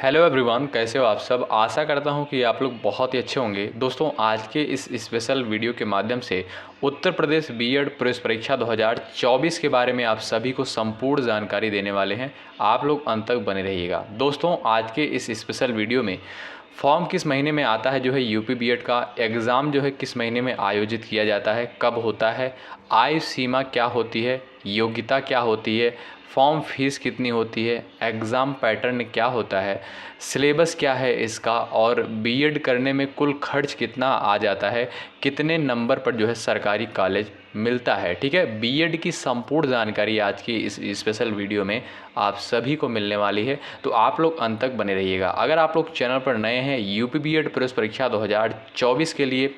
Hello everyone, कैसे हो आप सब। आशा करता हूं कि आप लोग बहुत ही अच्छे होंगे। दोस्तों, आज के इस स्पेशल वीडियो के माध्यम से उत्तर प्रदेश बीएड प्रवेश परीक्षा 2024 के बारे में आप सभी को संपूर्ण जानकारी देने वाले हैं। आप लोग अंत तक बने रहिएगा। दोस्तों, आज के इस स्पेशल वीडियो में फॉर्म किस महीने में आता है, जो है यूपी बीएड का एग्ज़ाम जो है किस महीने में आयोजित किया जाता है, कब होता है, आयु सीमा क्या होती है, योग्यता क्या होती है, फॉर्म फीस कितनी होती है, एग्ज़ाम पैटर्न क्या होता है, सिलेबस क्या है इसका, और बीएड करने में कुल खर्च कितना आ जाता है, कितने नंबर पर जो है सरकारी कॉलेज मिलता है। ठीक है, बीएड की संपूर्ण जानकारी आज की इस स्पेशल वीडियो में आप सभी को मिलने वाली है, तो आप लोग अंत तक बने रहिएगा। अगर आप लोग चैनल पर नए हैं, यूपी बीएड प्रवेश परीक्षा 2024 के लिए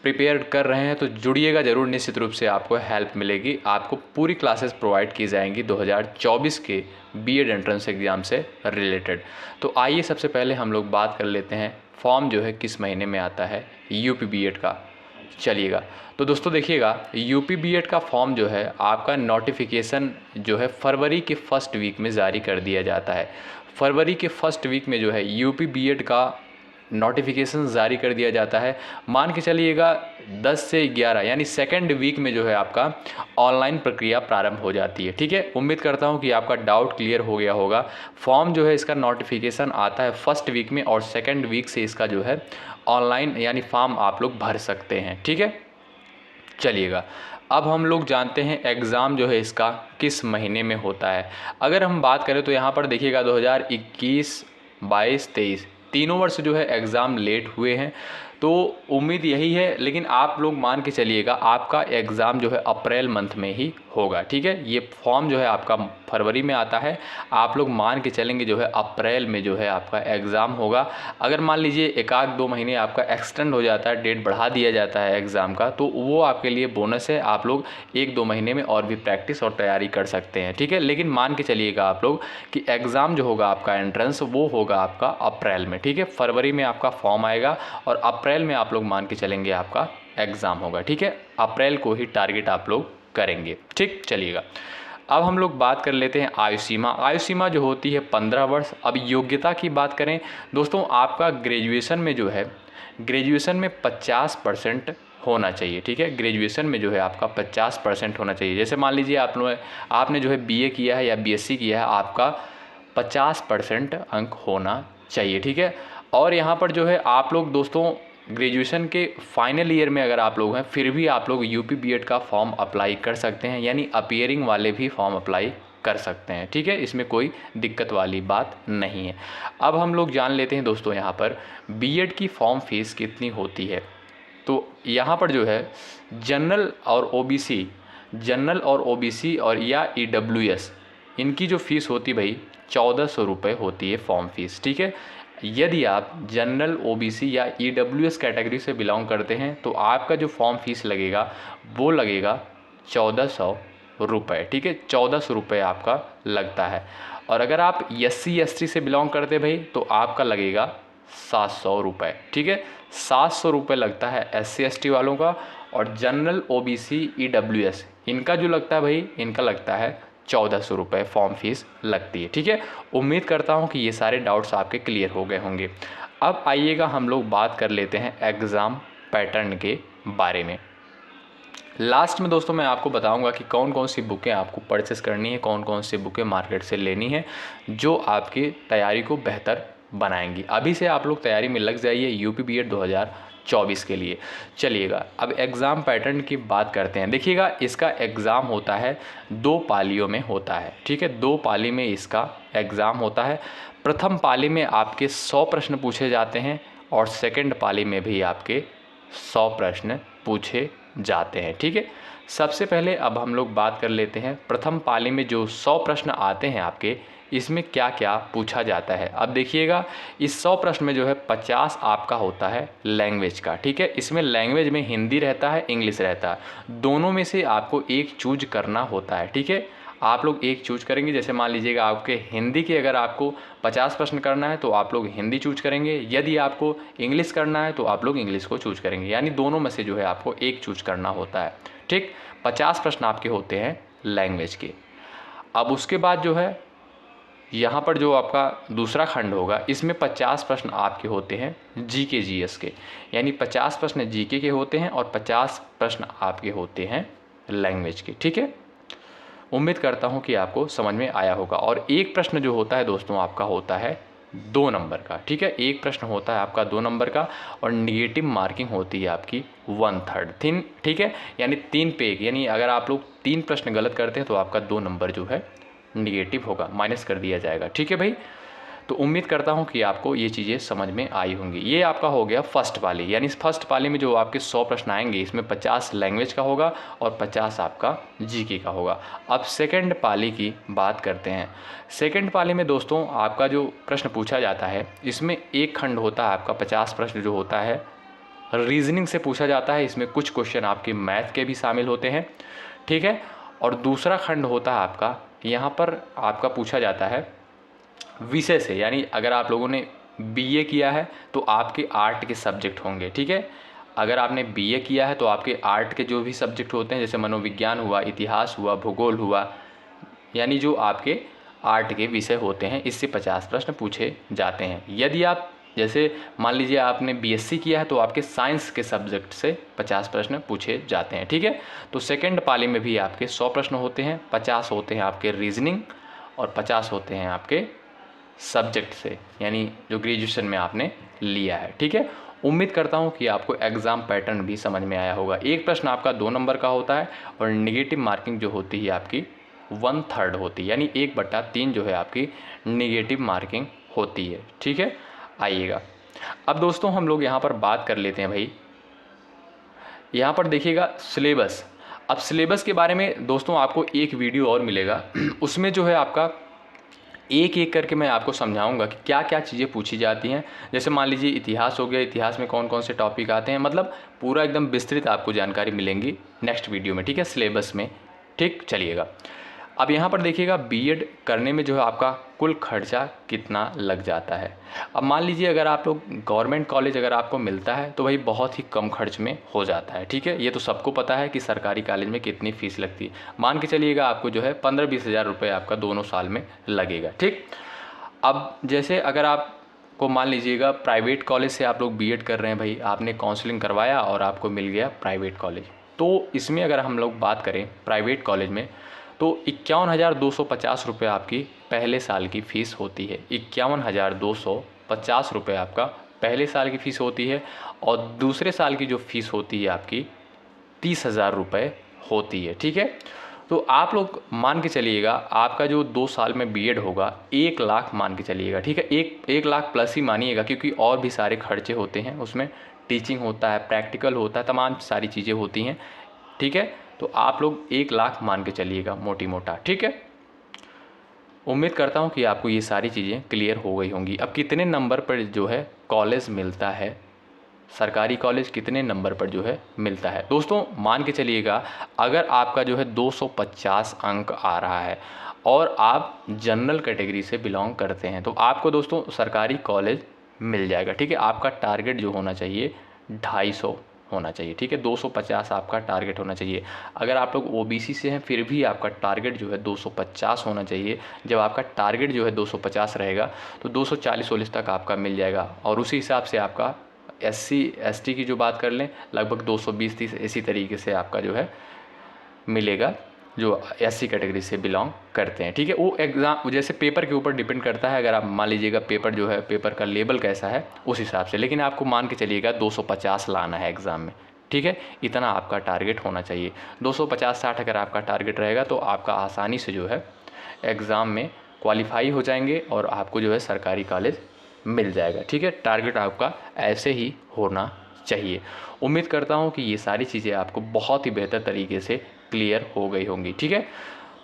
प्रिपेयर कर रहे हैं, तो जुड़िएगा ज़रूर। निश्चित रूप से आपको हेल्प मिलेगी। आपको पूरी क्लासेस प्रोवाइड की जाएंगी 2024 के बीएड एंट्रेंस एग्ज़ाम से रिलेटेड। तो आइए सबसे पहले हम लोग बात कर लेते हैं फॉर्म जो है किस महीने में आता है यूपी बीएड का। चलिएगा, तो दोस्तों देखिएगा, यूपी बीएड का फॉर्म जो है आपका नोटिफिकेशन जो है फरवरी के फर्स्ट वीक में जारी कर दिया जाता है। फरवरी के फर्स्ट वीक में जो है यूपी बीएड का नोटिफिकेशन जारी कर दिया जाता है। मान के चलिएगा 10 से 11 यानी सेकेंड वीक में जो है आपका ऑनलाइन प्रक्रिया प्रारंभ हो जाती है। ठीक है, उम्मीद करता हूँ कि आपका डाउट क्लियर हो गया होगा। फॉर्म जो है इसका नोटिफिकेशन आता है फर्स्ट वीक में, और सेकेंड वीक से इसका जो है ऑनलाइन यानी फॉर्म आप लोग भर सकते हैं। ठीक है, चलिएगा, अब हम लोग जानते हैं एग्ज़ाम जो है इसका किस महीने में होता है। अगर हम बात करें तो यहाँ पर देखिएगा 2021, 22, 23 तीनों वर्ष जो है एग्ज़ाम लेट हुए हैं, तो उम्मीद यही है, लेकिन आप लोग मान के चलिएगा आपका एग्ज़ाम जो है अप्रैल मंथ में ही होगा। ठीक है, ये फॉर्म जो है आपका फरवरी में आता है, आप लोग मान के चलेंगे जो है अप्रैल में जो है आपका एग्ज़ाम होगा। अगर मान लीजिए एक आध 2 महीने आपका एक्सटेंड हो जाता है, डेट बढ़ा दिया जाता है एग्ज़ाम का, तो वो आपके लिए बोनस है। आप लोग 1-2 महीने में और भी प्रैक्टिस और तैयारी कर सकते हैं। ठीक है, लेकिन मान के चलिएगा आप लोग कि एग्ज़ाम जो होगा आपका एंट्रेंस वो होगा आपका अप्रैल में। ठीक है, फरवरी में आपका फॉर्म आएगा और अप्रैल में आप लोग मान के चलेंगे आपका एग्ज़ाम होगा। ठीक है, अप्रैल को ही टारगेट आप लोग करेंगे। ठीक, चलिएगा, अब हम लोग बात कर लेते हैं आयु सीमा। आयु सीमा जो होती है 15 वर्ष। अब योग्यता की बात करें दोस्तों, आपका ग्रेजुएशन में जो है ग्रेजुएशन में 50% होना चाहिए। ठीक है, ग्रेजुएशन में जो है आपका 50% होना चाहिए। जैसे मान लीजिए आपने जो है बीए किया है या बीएससी किया है, आपका 50% अंक होना चाहिए। ठीक है, और यहाँ पर जो है आप लोग दोस्तों ग्रेजुएशन के फाइनल ईयर में अगर आप लोग हैं, फिर भी आप लोग यूपी बीएड का फॉर्म अप्लाई कर सकते हैं, यानी अपीयरिंग वाले भी फॉर्म अप्लाई कर सकते हैं। ठीक है, इसमें कोई दिक्कत वाली बात नहीं है। अब हम लोग जान लेते हैं दोस्तों यहाँ पर बीएड की फॉर्म फीस कितनी होती है। तो यहाँ पर जो है जनरल और ओबीसी और या ईडब्ल्यूएस, इनकी जो फ़ीस होती भाई 1400 रुपये होती है फॉर्म फीस। ठीक है, यदि आप जनरल, ओबीसी या ईडब्ल्यूएस कैटेगरी से बिलोंग करते हैं तो आपका जो फॉर्म फीस लगेगा वो लगेगा 1400 रुपये। ठीक है, 1400 रुपये आपका लगता है। और अगर आप एससी एसटी से बिलोंग करते हैं भाई, तो आपका लगेगा 700 रुपये। ठीक है, 700 रुपये लगता है एससी एसटी वालों का, और जनरल, ओबीसी, ईडब्ल्यूएस इनका जो लगता है भाई, इनका लगता है 1400 रुपये फॉर्म फीस लगती है। ठीक है, उम्मीद करता हूँ कि ये सारे डाउट्स आपके क्लियर हो गए होंगे। अब आइएगा हम लोग बात कर लेते हैं एग्ज़ाम पैटर्न के बारे में। लास्ट में दोस्तों मैं आपको बताऊंगा कि कौन कौन सी बुकें आपको परचेस करनी है, कौन कौन सी बुकें मार्केट से लेनी है, जो आपकी तैयारी को बेहतर बनाएंगी। अभी से आप लोग तैयारी में लग जाइए यूपी बीएड 2024 के लिए। चलिएगा, अब एग्ज़ाम पैटर्न की बात करते हैं। देखिएगा, इसका एग्ज़ाम होता है 2 पालियों में होता है। ठीक है, 2 पाली में इसका एग्ज़ाम होता है। प्रथम पाली में आपके 100 प्रश्न पूछे जाते हैं, और सेकंड पाली में भी आपके 100 प्रश्न पूछे जाते हैं। ठीक है, सबसे पहले अब हम लोग बात कर लेते हैं प्रथम पाली में जो 100 प्रश्न आते हैं आपके, इसमें क्या क्या पूछा जाता है। अब देखिएगा, इस 100 प्रश्न में जो है 50 आपका होता है लैंग्वेज का। ठीक है, इसमें लैंग्वेज में हिंदी रहता है, इंग्लिश रहता है, दोनों में से आपको एक चूज करना होता है। ठीक है, आप लोग एक चूज करेंगे। जैसे मान लीजिएगा आपके हिंदी के अगर आपको 50 प्रश्न करना है तो आप लोग हिंदी चूज करेंगे, यदि आपको इंग्लिश करना है तो आप लोग इंग्लिश को चूज करेंगे, यानी दोनों में से जो है आपको एक चूज करना होता है। ठीक, 50 प्रश्न आपके होते हैं लैंग्वेज के। अब उसके बाद जो है यहाँ पर जो आपका दूसरा खंड होगा इसमें 50 प्रश्न आपके होते हैं जीके जीएस के, यानी 50 प्रश्न जीके के होते हैं और 50 प्रश्न आपके होते हैं लैंग्वेज के। ठीक है, उम्मीद करता हूँ कि आपको समझ में आया होगा। और एक प्रश्न जो होता है दोस्तों आपका होता है 2 नंबर का। ठीक है, एक प्रश्न होता है आपका 2 नंबर का और निगेटिव मार्किंग होती है आपकी 1/3। ठीक है, यानी 3 पे, यानी अगर आप लोग 3 प्रश्न गलत करते हैं तो आपका 2 नंबर जो है निगेटिव होगा, माइनस कर दिया जाएगा। ठीक है भाई, तो उम्मीद करता हूँ कि आपको ये चीज़ें समझ में आई होंगी। ये आपका हो गया फर्स्ट पाली, यानी फर्स्ट पाली में जो आपके 100 प्रश्न आएंगे इसमें 50 लैंग्वेज का होगा और 50 आपका जीके का होगा। अब सेकंड पाली की बात करते हैं। सेकंड पाली में दोस्तों आपका जो प्रश्न पूछा जाता है इसमें एक खंड होता है आपका 50 प्रश्न जो होता है रीजनिंग से पूछा जाता है। इसमें कुछ क्वेश्चन आपके मैथ के भी शामिल होते हैं। ठीक है, और दूसरा खंड होता है आपका, यहाँ पर आपका पूछा जाता है विषय से, यानी अगर आप लोगों ने बीए किया है तो आपके आर्ट के सब्जेक्ट होंगे। ठीक है, अगर आपने बीए किया है तो आपके आर्ट के जो भी सब्जेक्ट होते हैं, जैसे मनोविज्ञान हुआ, इतिहास हुआ, भूगोल हुआ, यानी जो आपके आर्ट के विषय होते हैं, इससे 50 प्रश्न पूछे जाते हैं। यदि आप जैसे मान लीजिए आपने बीएससी किया है तो आपके साइंस के सब्जेक्ट से 50 प्रश्न पूछे जाते हैं। ठीक है, तो सेकंड पाली में भी आपके 100 प्रश्न होते हैं, 50 होते हैं आपके रीजनिंग और 50 होते हैं आपके सब्जेक्ट से, यानी जो ग्रेजुएशन में आपने लिया है। ठीक है, उम्मीद करता हूँ कि आपको एग्ज़ाम पैटर्न भी समझ में आया होगा। एक प्रश्न आपका 2 नंबर का होता है और निगेटिव मार्किंग जो होती है आपकी 1/3 होती है, यानी 1/3 जो है आपकी निगेटिव मार्किंग होती है। ठीक है, आइएगा अब दोस्तों हम लोग यहाँ पर बात कर लेते हैं भाई। यहाँ पर देखिएगा सिलेबस। अब सिलेबस के बारे में दोस्तों आपको एक वीडियो और मिलेगा, उसमें जो है आपका एक एक करके मैं आपको समझाऊंगा कि क्या क्या चीज़ें पूछी जाती हैं। जैसे मान लीजिए इतिहास हो गया, इतिहास में कौन कौन से टॉपिक आते हैं, मतलब पूरा एकदम विस्तृत आपको जानकारी मिलेंगी नेक्स्ट वीडियो में। ठीक है, सिलेबस में। ठीक, चलिएगा अब यहाँ पर देखिएगा बीएड करने में जो है आपका कुल खर्चा कितना लग जाता है। अब मान लीजिए अगर आप लोग गवर्नमेंट कॉलेज अगर आपको मिलता है तो भाई बहुत ही कम खर्च में हो जाता है। ठीक है, ये तो सबको पता है कि सरकारी कॉलेज में कितनी फ़ीस लगती है। मान के चलिएगा आपको जो है 15-20 हज़ार रुपये आपका दोनों साल में लगेगा। ठीक, अब जैसे अगर आपको मान लीजिएगा प्राइवेट कॉलेज से आप लोग बीएड कर रहे हैं भाई, आपने काउंसलिंग करवाया और आपको मिल गया प्राइवेट कॉलेज, तो इसमें अगर हम लोग बात करें प्राइवेट कॉलेज में तो 51,250 रुपये आपकी पहले साल की फ़ीस होती है। 51,250 रुपये आपका पहले साल की फ़ीस होती है और दूसरे साल की जो फ़ीस होती है आपकी 30,000 रुपये होती है। ठीक है, तो आप लोग मान के चलिएगा आपका जो 2 साल में बीएड होगा 1 लाख मान के चलिएगा। ठीक है, 1 लाख प्लस ही मानिएगा, क्योंकि और भी सारे खर्चे होते हैं उसमें, टीचिंग होता है, प्रैक्टिकल होता है, तमाम सारी चीज़ें होती हैं। ठीक है, तो आप लोग 1 लाख मान के चलिएगा मोटी मोटा। ठीक है, उम्मीद करता हूँ कि आपको ये सारी चीज़ें क्लियर हो गई होंगी। अब कितने नंबर पर जो है कॉलेज मिलता है, सरकारी कॉलेज कितने नंबर पर जो है मिलता है, दोस्तों मान के चलिएगा अगर आपका जो है 250 अंक आ रहा है और आप जनरल कैटेगरी से बिलोंग करते हैं तो आपको दोस्तों सरकारी कॉलेज मिल जाएगा। ठीक है, आपका टारगेट जो होना चाहिए 250 होना चाहिए। ठीक है, 250 आपका टारगेट होना चाहिए। अगर आप लोग ओबीसी से हैं फिर भी आपका टारगेट जो है 250 होना चाहिए। जब आपका टारगेट जो है 250 रहेगा तो 240 तक आपका मिल जाएगा। और उसी हिसाब से आपका एससी एसटी की जो बात कर लें लगभग 220-30 इसी तरीके से आपका जो है मिलेगा जो एससी कैटेगरी से बिलोंग करते हैं। ठीक है, वो एग्ज़ाम जैसे पेपर के ऊपर डिपेंड करता है। अगर आप मान लीजिएगा पेपर जो है पेपर का लेवल कैसा है उस हिसाब से, लेकिन आपको मान के चलिएगा 250 लाना है एग्ज़ाम में। ठीक है, इतना आपका टारगेट होना चाहिए। 250-60 अगर आपका टारगेट रहेगा तो आपका आसानी से जो है एग्ज़ाम में क्वालिफाई हो जाएंगे और आपको जो है सरकारी कॉलेज मिल जाएगा। ठीक है, टारगेट आपका ऐसे ही होना चाहिए। उम्मीद करता हूँ कि ये सारी चीज़ें आपको बहुत ही बेहतर तरीके से क्लियर हो गई होंगी। ठीक है,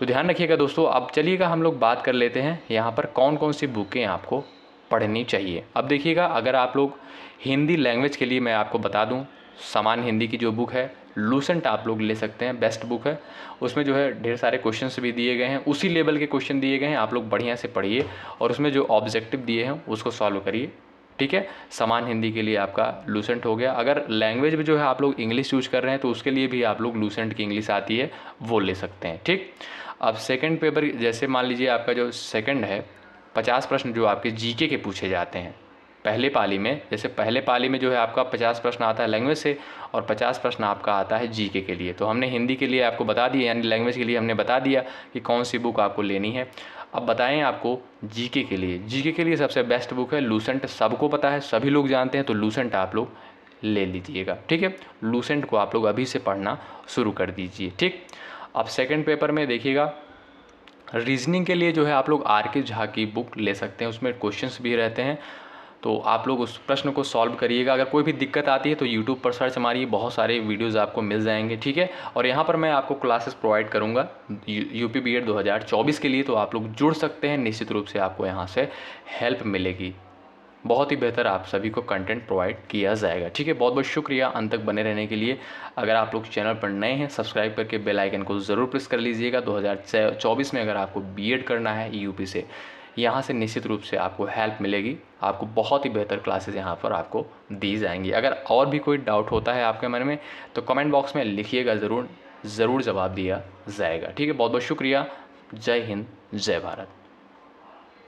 तो ध्यान रखिएगा दोस्तों। अब चलिएगा हम लोग बात कर लेते हैं यहाँ पर कौन कौन सी बुकें आपको पढ़नी चाहिए। अब देखिएगा अगर आप लोग हिंदी लैंग्वेज के लिए मैं आपको बता दूँ, सामान्य हिंदी की जो बुक है लूसेंट आप लोग ले सकते हैं, बेस्ट बुक है। उसमें जो है ढेर सारे क्वेश्चंस भी दिए गए हैं, उसी लेवल के क्वेश्चन दिए गए हैं, आप लोग बढ़िया से पढ़िए और उसमें जो ऑब्जेक्टिव दिए हैं उसको सॉल्व करिए। ठीक है, सामान्य हिंदी के लिए आपका लूसेंट हो गया। अगर लैंग्वेज में जो है आप लोग इंग्लिश यूज कर रहे हैं तो उसके लिए भी आप लोग लूसेंट की इंग्लिश आती है वो ले सकते हैं। ठीक, अब सेकंड पेपर जैसे मान लीजिए आपका जो सेकंड है 50 प्रश्न जो आपके जीके के पूछे जाते हैं पहले पाली में। जैसे पहले पाली में जो है आपका 50 प्रश्न आता है लैंग्वेज से और 50 प्रश्न आपका आता है जीके के लिए। तो हमने हिंदी के लिए आपको बता दिया, यानी लैंग्वेज के लिए हमने बता दिया कि कौन सी बुक आपको लेनी है। अब बताएं आपको जीके के लिए। जीके के लिए सबसे बेस्ट बुक है लूसेंट, सबको पता है, सभी लोग जानते हैं, तो लूसेंट आप लोग ले लीजिएगा। ठीक है, लूसेंट को आप लोग अभी से पढ़ना शुरू कर दीजिए। ठीक, अब सेकंड पेपर में देखिएगा रीजनिंग के लिए जो है आप लोग आर.के. झा की बुक ले सकते हैं, उसमें क्वेश्चंस भी रहते हैं, तो आप लोग उस प्रश्न को सॉल्व करिएगा। अगर कोई भी दिक्कत आती है तो यूट्यूब पर सर्च मारिए, बहुत सारे वीडियोस आपको मिल जाएंगे। ठीक है, और यहाँ पर मैं आपको क्लासेस प्रोवाइड करूँगा यूपी बीएड 2024 के लिए, तो आप लोग जुड़ सकते हैं, निश्चित रूप से आपको यहाँ से हेल्प मिलेगी। बहुत ही बेहतर आप सभी को कंटेंट प्रोवाइड किया जाएगा। ठीक है, बहुत बहुत शुक्रिया अंत तक बने रहने के लिए। अगर आप लोग चैनल पर नए हैं, सब्सक्राइब करके बेल आइकन को ज़रूर प्रेस कर लीजिएगा। 2024 में अगर आपको बीएड करना है यूपी से, यहाँ से निश्चित रूप से आपको हेल्प मिलेगी। आपको बहुत ही बेहतर क्लासेस यहाँ पर आपको दी जाएंगी। अगर और भी कोई डाउट होता है आपके मन में तो कमेंट बॉक्स में लिखिएगा, ज़रूर जवाब दिया जाएगा। ठीक है, बहुत बहुत शुक्रिया। जय हिंद, जय भारत।